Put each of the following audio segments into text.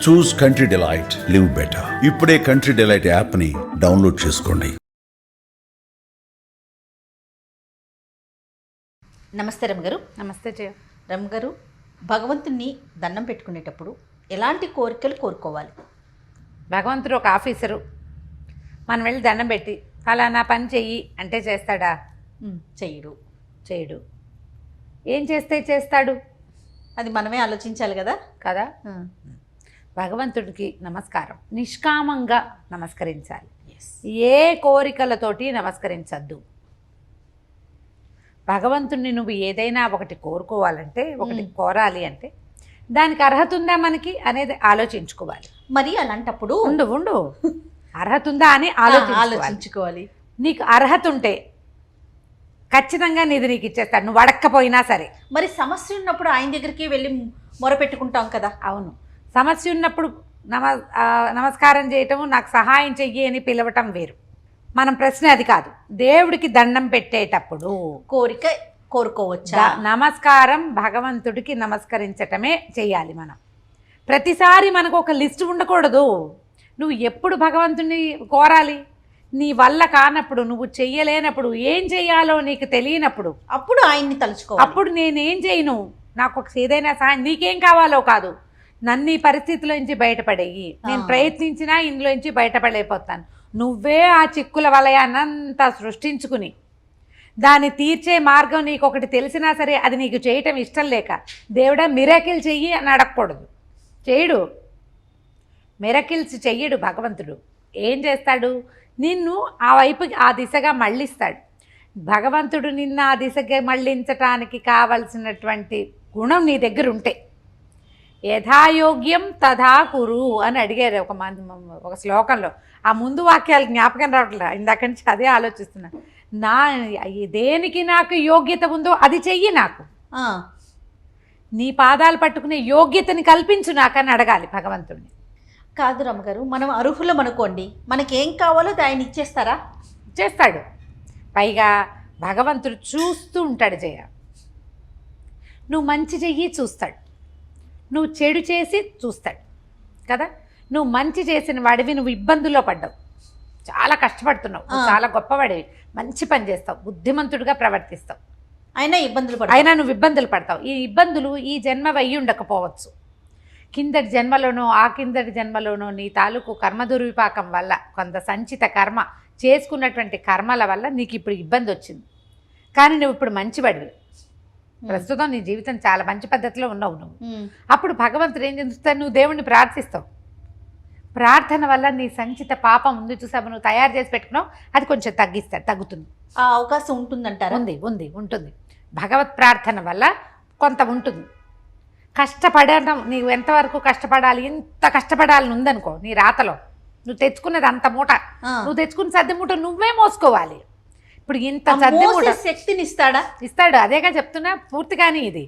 చూస్ country delight, live better. ఇప్పుడే country delight app ని download చేసుకోండి. నమస్తే రమగారు. నమస్తే జయ. రమగారు, భగవంతుణ్ణి దండం పెట్టుకునేటప్పుడు ఎలాంటి కోరికలు కోరుకోవాలి? భగవంతుడు ఒక ఆఫీసరు, మనం వెళ్ళి దండం పెట్టి ఫలానా పని చెయ్యి అంటే చేస్తాడా? చేయడు. ఏం చేస్తే చేస్తాడు? అది మనమే ఆలోచించాలి కదా. భగవంతుడికి నమస్కారం నిష్కామంగా నమస్కరించాలి. ఏ కోరికలతోటి నమస్కరించద్దు. భగవంతుడిని నువ్వు ఏదైనా ఒకటి కోరుకోవాలంటే, ఒకటి కోరాలి అంటే దానికి అర్హత ఉందా మనకి అనేది ఆలోచించుకోవాలి. మరి అలాంటప్పుడు ఉండు అర్హత ఉందా అని ఆలోచించుకోవాలి. నీకు అర్హత ఉంటే ఖచ్చితంగా నీకు ఇచ్చేస్తాడు, నువ్వు అడక్కపోయినా సరే. మరి సమస్య ఉన్నప్పుడు ఆయన దగ్గరికి వెళ్ళి మొరపెట్టుకుంటాం కదా. అవును, సమస్య ఉన్నప్పుడు నమస్కారం చేయటము, నాకు సహాయం చెయ్యి అని పిలవటం వేరు. మనం ప్రశ్న అది కాదు. దేవుడికి దండం పెట్టేటప్పుడు కోరిక కోరుకోవచ్చా? నమస్కారం భగవంతుడికి నమస్కరించటమే చెయ్యాలి. మనం ప్రతిసారి మనకు ఒక లిస్ట్ ఉండకూడదు. నువ్వు ఎప్పుడు భగవంతుడిని కోరాలి? నీ వల్ల కానప్పుడు, నువ్వు చెయ్యలేనప్పుడు, ఏం చెయ్యాలో నీకు తెలియనప్పుడు అప్పుడు ఆయన్ని తలుచుకో. అప్పుడు నేనేం చేయను, నాకు ఏదైనా సహాయం, నీకేం కావాలో కాదు, నన్ను ఈ పరిస్థితిలోంచి బయటపడేయి. నేను ప్రయత్నించినా ఇందులోంచి బయటపడలేకపోతాను. నువ్వే ఆ చిక్కుల వలయాన్నంతా సృష్టించుకుని దాన్ని తీర్చే మార్గం నీకు ఒకటి తెలిసినా సరే అది నీకు చేయటం ఇష్టం లేక, దేవుడా మిరాకిల్ చెయ్యి అని అడగకూడదు. చేయడు, మిరాకిల్స్ చెయ్యడు భగవంతుడు. ఏం చేస్తాడు? నిన్ను ఆ వైపుకి, ఆ దిశగా మళ్ళిస్తాడు. భగవంతుడు నిన్ను ఆ దిశగా మళ్ళించటానికి కావలసినటువంటి గుణం నీ దగ్గర ఉంటే, యథాయోగ్యం తథా కురు అని అడిగారు ఒక శ్లోకంలో. ఆ ముందు వాక్యాలు జ్ఞాపకం రావట్లేదు, ఇందాక నుంచి అదే ఆలోచిస్తున్నా. దేనికి నాకు యోగ్యత ఉందో అది చెయ్యి, నాకు నీ పాదాలు పట్టుకునే యోగ్యతని కల్పించు నాకని అడగాలి భగవంతుడిని. కాదు రమ్మగారు, మనం అర్హులం అనుకోండి, మనకేం కావాలో ఆయన ఇచ్చేస్తారా? చేస్తాడు. పైగా భగవంతుడు చూస్తూ ఉంటాడు. జయ, నువ్వు మంచి చెయ్యి చూస్తాడు, నువ్వు చెడు చేసి చూస్తాడు కదా. నువ్వు మంచి చేసిన వాడివి, నువ్వు ఇబ్బందుల్లో పడ్డావు, చాలా కష్టపడుతున్నావు, చాలా గొప్పవాడివి, మంచి పని చేస్తావు, బుద్ధిమంతుడిగా ప్రవర్తిస్తావు, అయినా నువ్వు ఇబ్బందులు పడతావు. ఈ ఇబ్బందులు ఈ జన్మ అయ్యి ఉండకపోవచ్చు, కిందటి జన్మలోనో ఆ కిందటి జన్మలోనో నీ తాలూకు కర్మ దుర్విపాకం వల్ల, కొంత సంచిత కర్మ చేసుకున్నటువంటి కర్మల వల్ల నీకు ఇప్పుడు ఇబ్బంది వచ్చింది. కానీ నువ్వు ఇప్పుడు మంచివాడివి, ప్రస్తుతం నీ జీవితం చాలా మంచి పద్ధతిలో ఉన్నావు నువ్వు. అప్పుడు భగవంతుడు ఏం చేస్తాడు? నువ్వు దేవుణ్ణి ప్రార్థిస్తావు. ప్రార్థన వల్ల నీ సంచిత పాపం ఉంది చూసావు, నువ్వు తయారు చేసి పెట్టుకున్నావు, అది కొంచెం తగ్గుతుంది. ఆ అవకాశం ఉంటుందంటారా? ఉంటుంది. భగవత్ ప్రార్థన వల్ల కొంత ఉంటుంది. కష్టపడటం, నీవు ఎంతవరకు కష్టపడాలి, ఎంత కష్టపడాలని ఉందనుకో నీ రాతలో, నువ్వు తెచ్చుకున్నది అంత మూట, నువ్వు తెచ్చుకున్న సర్ది మూట నువ్వే మోసుకోవాలి. ఇప్పుడు ఇంత సర్ది మూట శక్తిని ఇస్తాడు. అదేగా చెప్తున్నా పూర్తిగానే. ఇది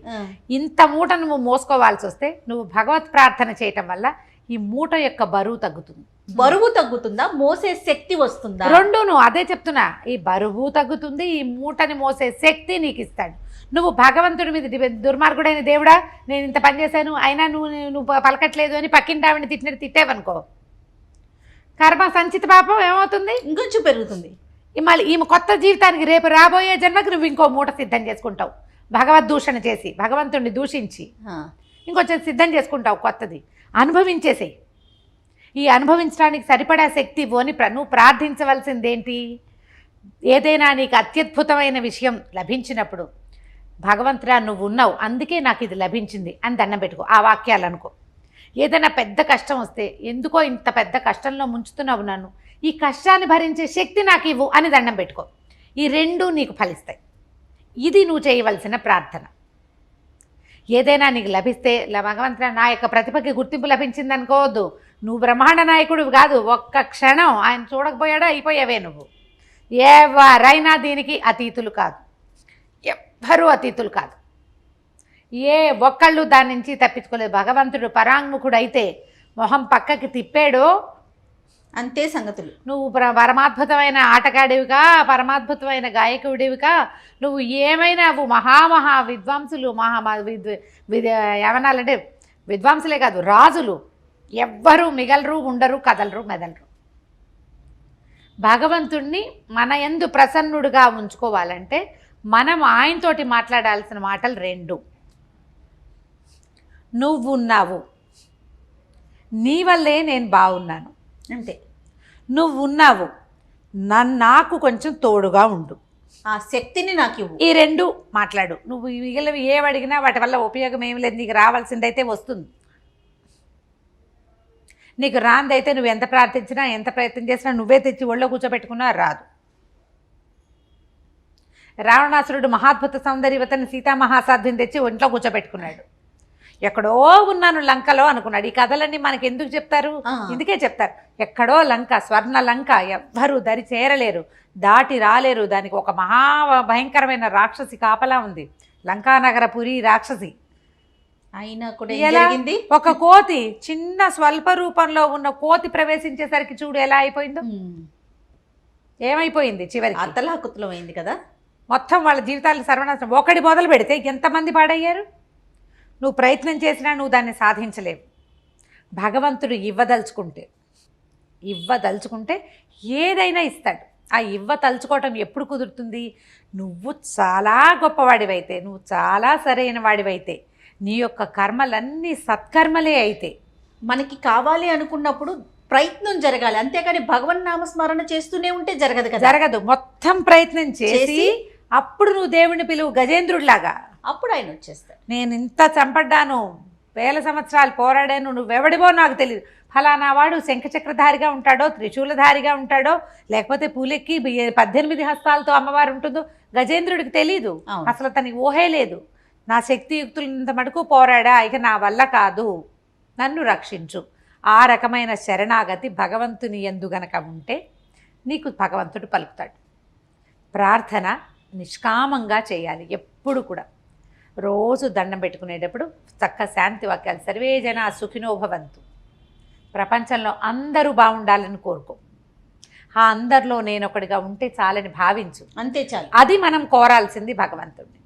ఇంత మూట నువ్వు మోసుకోవాల్సి వస్తే నువ్వు భగవత్ ప్రార్థన చేయటం వల్ల ఈ మూట యొక్క బరువు తగ్గుతుంది. బరువు తగ్గుతుందా, మోసే శక్తి వస్తుందా? రెండును అదే చెప్తున్నా. ఈ బరువు తగ్గుతుంది, ఈ మూటని మోసే శక్తి నీకు ఇస్తాడు. నువ్వు భగవంతుడి మీద దుర్మార్గుడైన దేవుడా నేను ఇంత పని చేశాను అయినా నువ్వు పలకట్లేదు అని పక్కింటి ఆవిడని తిట్టేవనుకో, కర్మ సంచిత పాపం ఏమవుతుంది? ఇంకొంచెం పెరుగుతుంది. మళ్ళీ ఈమె కొత్త జీవితానికి, రేపు రాబోయే జన్మకి నువ్వు ఇంకో మూట సిద్ధం చేసుకుంటావు. భగవద్దూషణ చేసి, భగవంతుడిని దూషించి ఇంకొంచెం సిద్ధం చేసుకుంటావు కొత్తది. అనుభవించేసేయి. ఈ అనుభవించడానికి సరిపడా శక్తి ఇవ్వని నువ్వు ప్రార్థించవలసిందేంటి? ఏదైనా నీకు అత్యద్భుతమైన విషయం లభించినప్పుడు, భగవంతుడా నువ్వు ఉన్నావు అందుకే నాకు ఇది లభించింది అని దండం పెట్టుకో. ఆ వాక్యాలు అనుకో. ఏదైనా పెద్ద కష్టం వస్తే, ఎందుకో ఇంత పెద్ద కష్టంలో ముంచుతున్నావు నన్ను, ఈ కష్టాన్ని భరించే శక్తి నాకు ఇవ్వు అని దండం పెట్టుకో. ఈ రెండూ నీకు ఫలిస్తాయి. ఇది నువ్వు చేయవలసిన ప్రార్థన. ఏదైనా నీకు లభిస్తే, భగవంతుడా నా యొక్క ప్రతిభకి గుర్తింపు లభించింది అనుకోవద్దు. నువ్వు బ్రహ్మాండ నాయకుడు కాదు, ఒక్క క్షణం ఆయన చూడకపోయాడా అయిపోయావే నువ్వు. ఎవరైనా దీనికి అతీతులు కాదు, ఎవ్వరూ అతీతులు కాదు. ఏ ఒక్కళ్ళు దాని నుంచి తప్పించుకోలేదు. భగవంతుడు పరాంగుఖుడు అయితే మొహం పక్కకి తిప్పాడో అంతే సంగతులు. నువ్వు పరమాద్భుతమైన ఆటగాడివిగా, పరమాద్భుతమైన గాయకుడివిగా, నువ్వు ఏమైనా మహా విద్వాంసులు, ఏమనాలంటే విద్వాంసులే కాదు రాజులు, ఎవ్వరూ మిగలరు, ఉండరు, కదలరు, మెదలరు. భగవంతుణ్ణి మన యందు ప్రసన్నుడుగా ఉంచుకోవాలంటే మనం ఆయనతోటి మాట్లాడాల్సిన మాటలు 2. నువ్వున్నావు, నీ వల్లే నేను బాగున్నాను. అంతే. నువ్వున్నావు, నాకు కొంచెం తోడుగా ఉండు. ఆ శక్తిని నాకు ఇవ్వు. ఈ 2 మాట్లాడు. నువ్వు మిగిలినవి ఏవి అడిగినా వాటి వల్ల ఉపయోగం ఏమి లేదు. నీకు రావాల్సిందైతే వస్తుంది. నీకు రాందైతే నువ్వు ఎంత ప్రార్థించినా, ఎంత ప్రయత్నం చేసినా, నువ్వే తెచ్చి ఒళ్ళో కూర్చోబెట్టుకున్నా రాదు. రావణాసురుడు మహాద్భుత సౌందర్యవతని సీతామహాసాధ్విని తెచ్చి ఒంట్లో కూర్చోబెట్టుకున్నాడు. ఎక్కడో ఉన్నాను లంకలో అనుకున్నాడు. ఈ కథలన్నీ మనకి ఎందుకు చెప్తారు? ఇందుకే చెప్తారు. ఎక్కడో లంక, స్వర్ణ లంక, ఎవ్వరూ దరి చేరలేరు, దాటి రాలేరు. దానికి ఒక మహా భయంకరమైన రాక్షసి కాపలా ఉంది, లంకానగరపురి రాక్షసి. అయినా కూడా ఏం జరిగింది? ఒక కోతి, చిన్న స్వల్ప రూపంలో ఉన్న కోతి ప్రవేశించేసరికి చూడు ఎలా అయిపోయిందో. ఏమైపోయింది? చివరికి అతలాకుతలం అయింది కదా. మొత్తం వాళ్ళ జీవితాలు సర్వనాశనం. ఒకటి మొదలు పెడితే ఎంతమంది పాడయ్యారు? నువ్వు ప్రయత్నం చేసినా నువ్వు దాన్ని సాధించలేవు. భగవంతుడు ఇవ్వదలుచుకుంటే ఏదైనా ఇస్తాడు. ఆ తలుచుకోవటం ఎప్పుడు కుదురుతుంది? నువ్వు చాలా గొప్పవాడివైతే, నువ్వు చాలా సరైన వాడివైతే, నీ యొక్క కర్మలన్నీ సత్కర్మలే అయితే. మనకి కావాలి అనుకున్నప్పుడు ప్రయత్నం జరగాలి, అంతేకాని భగవన్ నామస్మరణ చేస్తూనే ఉంటే జరగదు కదా. జరగదు. మొత్తం ప్రయత్నం చేసి అప్పుడు నువ్వు దేవుడిని పిలువు, గజేంద్రుడిలాగా. అప్పుడు ఆయన వచ్చేస్తాడు. నేను ఇంత చంపడ్డాను, 1000 సంవత్సరాలు పోరాడాను, నువ్వెవడివో నాకు తెలియదు. ఫలానా వాడు శంఖచక్రధారిగా ఉంటాడో, త్రిశూలధారిగా ఉంటాడో, లేకపోతే పూలెక్కి 18 హస్తాలతో అమ్మవారు ఉంటుందో గజేంద్రుడికి తెలీదు. అసలు తనకి ఊహే లేదు. నా శక్తియుక్తులంత మటుకు పోరాడా, ఇక నా వల్ల కాదు, నన్ను రక్షించు. ఆ రకమైన శరణాగతి భగవంతుని యందు గనక ఉంటే నీకు భగవంతుడు పలుకుతాడు. ప్రార్థన నిష్కామంగా చేయాలి ఎప్పుడు కూడా. రోజు దండం పెట్టుకునేటప్పుడు చక్క శాంతి వాక్యాలు, సర్వే జనా సుఖినో భవంతు, ప్రపంచంలో అందరూ బాగుండాలని కోరుకో. ఆ అందరిలో నేనొకడిగా ఉంటే చాలని భావించు. అంతే చాలు. అది మనం కోరాల్సింది భగవంతుడిని.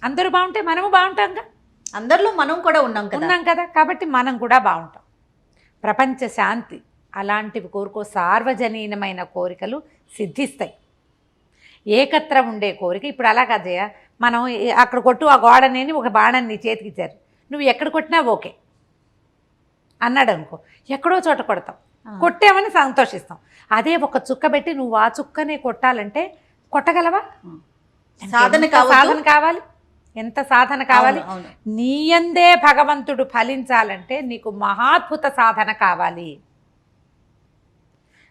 అందరూ బాగుంటే మనము బాగుంటాంగా. అందరిలో మనం కూడా ఉన్నాం కదా. కాబట్టి మనం కూడా బాగుంటాం. ప్రపంచ శాంతి అలాంటివి కోరుకో. సార్వజనీనమైన కోరికలు సిద్ధిస్తాయి. ఏకత్ర ఉండే కోరిక ఇప్పుడు అలా కాదయ్యా, మనం అక్కడ కొట్టు ఆ గోడనేని ఒక బాణాన్ని నీ చేతికి ఇచ్చారు, నువ్వు ఎక్కడ కొట్టినా ఓకే అన్నాడు అనుకో, ఎక్కడో చోట కొడతాం, కొట్టామని సంతోషిస్తాం. అదే ఒక చుక్క పెట్టి నువ్వు ఆ చుక్కనే కొట్టాలంటే కొట్టగలవా? సాధన కావాలి. ఎంత సాధన కావాలి? నీయందే భగవంతుడు ఫలించాలంటే నీకు మహాద్భుత సాధన కావాలి.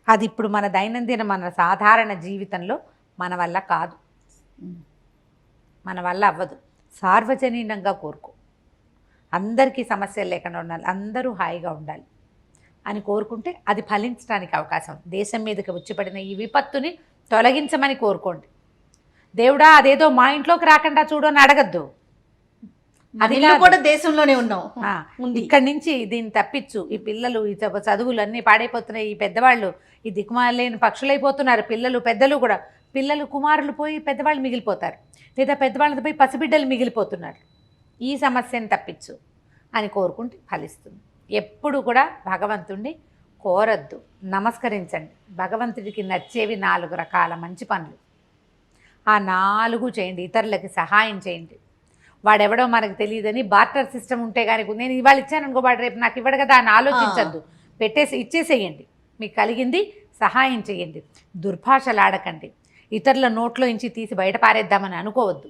అది ఇప్పుడు మన దైనందిన మన సాధారణ జీవితంలో మన వల్ల కాదు, మన వల్ల అవ్వదు. సార్వజనీనంగా కోరుకో. అందరికీ సమస్యలు లేకుండా ఉండాలి, అందరూ హాయిగా ఉండాలి అని కోరుకుంటే అది ఫలించడానికి అవకాశం. దేశం మీదకి వచ్చిపడిన ఈ విపత్తుని తొలగించమని కోరుకోండి. దేవుడా అదేదో మా ఇంట్లోకి రాకుండా చూడు అని అడగద్దు. అది కూడా దేశంలోనే ఉన్నాం, ఇక్కడి నుంచి దీన్ని తప్పించు. ఈ పిల్లలు ఈ చదువులు అన్నీ పాడైపోతున్నాయి, ఈ పెద్దవాళ్ళు ఈ దిక్కుమాలేని పక్షులైపోతున్నారు, పిల్లలు పెద్దలు కూడా. పిల్లలు కుమారులు పోయి పెద్దవాళ్ళు మిగిలిపోతారు, లేదా పెద్దవాళ్ళతో పోయి పసిబిడ్డలు మిగిలిపోతున్నారు. ఈ సమస్యను తప్పించు అని కోరుకుంటే ఫలిస్తుంది. ఎప్పుడు కూడా భగవంతుణ్ణి కోరద్దు, నమస్కరించండి. భగవంతుడికి నచ్చేవి 4 రకాల మంచి పనులు. ఆ 4 చేయండి. ఇతరులకి సహాయం చేయండి. వాడెవడో మనకు తెలియదని బార్టర్ సిస్టమ్ ఉంటే కానీ, నేను ఇవాళ ఇచ్చాను అనుకో, వాడు రేపు నాకు ఇవ్వడు కదా అని ఆలోచించద్దు. ఇచ్చేసేయండి. మీకు కలిగింది సహాయం చేయండి. దుర్భాషలు ఆడకండి. ఇతరుల నోట్లో నుంచి తీసి బయట పారేద్దామని అనుకోవద్దు.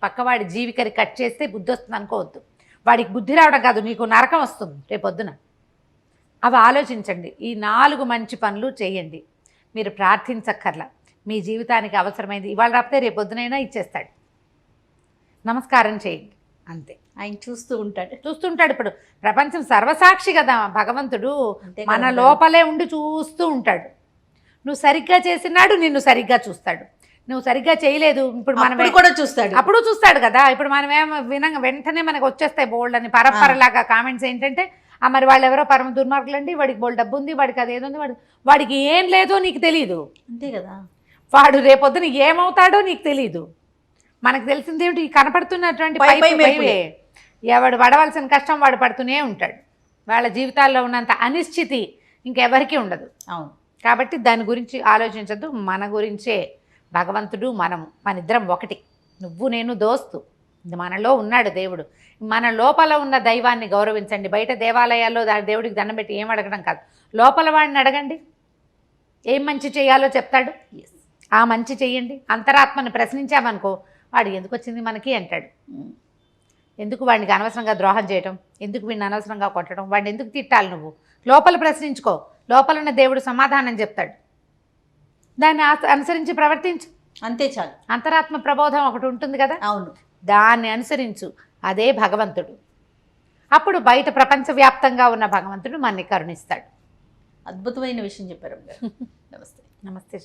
పక్కవాడి జీవికరి కట్ చేస్తే బుద్ధి వస్తుంది అనుకోవద్దు. వాడికి బుద్ధి రావడం కాదు, నీకు నరకం వస్తుంది రేపొద్దున. అవి ఆలోచించండి. ఈ 4 మంచి పనులు చేయండి. మీరు ప్రార్థించక్కర్లా. మీ జీవితానికి అవసరమైంది ఇవాళ రాపితే రేపొద్దునైనా ఇచ్చేస్తాడు. నమస్కారం చేయండి, అంతే. ఆయన చూస్తుంటాడు. ఇప్పుడు ప్రపంచం సర్వసాక్షి కదా భగవంతుడు, మన లోపలే ఉండి చూస్తూ ఉంటాడు. నువ్వు సరిగ్గా చేసినాడు, నిన్ను సరిగ్గా చూస్తాడు. నువ్వు సరిగ్గా చేయలేదు, ఇప్పుడు మనం కూడా చూస్తాడు, అప్పుడు చూస్తాడు కదా. ఇప్పుడు మనమేమో వెంటనే మనకు వచ్చేస్తాయి బోల్డ్ అని పరపరలాగా కామెంట్స్. ఏంటంటే మరి వాళ్ళు ఎవరో పరమ దుర్మార్గులండి, వాడికి బోల్డ్ డబ్బు ఉంది, వాడికి అదేదో ఉంది, వాడికి ఏం లేదో నీకు తెలియదు, అంతే కదా. వాడు రేపొద్దున ఏమవుతాడో నీకు తెలీదు. మనకు తెలిసింది ఏమిటి? కనపడుతున్నటువంటి ఎవడు పడవలసిన కష్టం వాడు పడుతూనే ఉంటాడు. వాళ్ళ జీవితాల్లో ఉన్నంత అనిశ్చితి ఇంకెవరికీ ఉండదు. అవును. కాబట్టి దాని గురించి ఆలోచించద్దు. మన గురించే భగవంతుడు మనము మనిద్దరం ఒకటి. నువ్వు నేను దోస్తు. మనలో ఉన్నాడు దేవుడు. మన లోపల ఉన్న దైవాన్ని గౌరవించండి. బయట దేవాలయాల్లో దేవుడికి దండం పెట్టి ఏం అడగడం కాదు, లోపల వాడిని అడగండి. ఏం మంచి చేయాలో చెప్తాడు. ఆ మంచి చెయ్యండి. అంతరాత్మని ప్రశ్నించామనుకో, వాడు ఎందుకు వచ్చింది మనకి అంటాడు. ఎందుకు వాడికి అనవసరంగా ద్రోహం చేయటం, ఎందుకు వీడిని అనవసరంగా కొట్టడం, వాడిని ఎందుకు తిట్టాలి? నువ్వు లోపల ప్రశ్నించుకో, లోపల ఉన్న దేవుడు సమాధానం చెప్తాడు. దాన్ని అనుసరించి ప్రవర్తించు, అంతే చాలు. అంతరాత్మ ప్రబోధం ఒకటి ఉంటుంది కదా, అవును, దాన్ని అనుసరించు. అదే భగవంతుడు. అప్పుడు బయట ప్రపంచవ్యాప్తంగా ఉన్న భగవంతుడు మనని కరుణిస్తాడు. అద్భుతమైన విషయం చెప్పారు. నమస్తే. నమస్తే.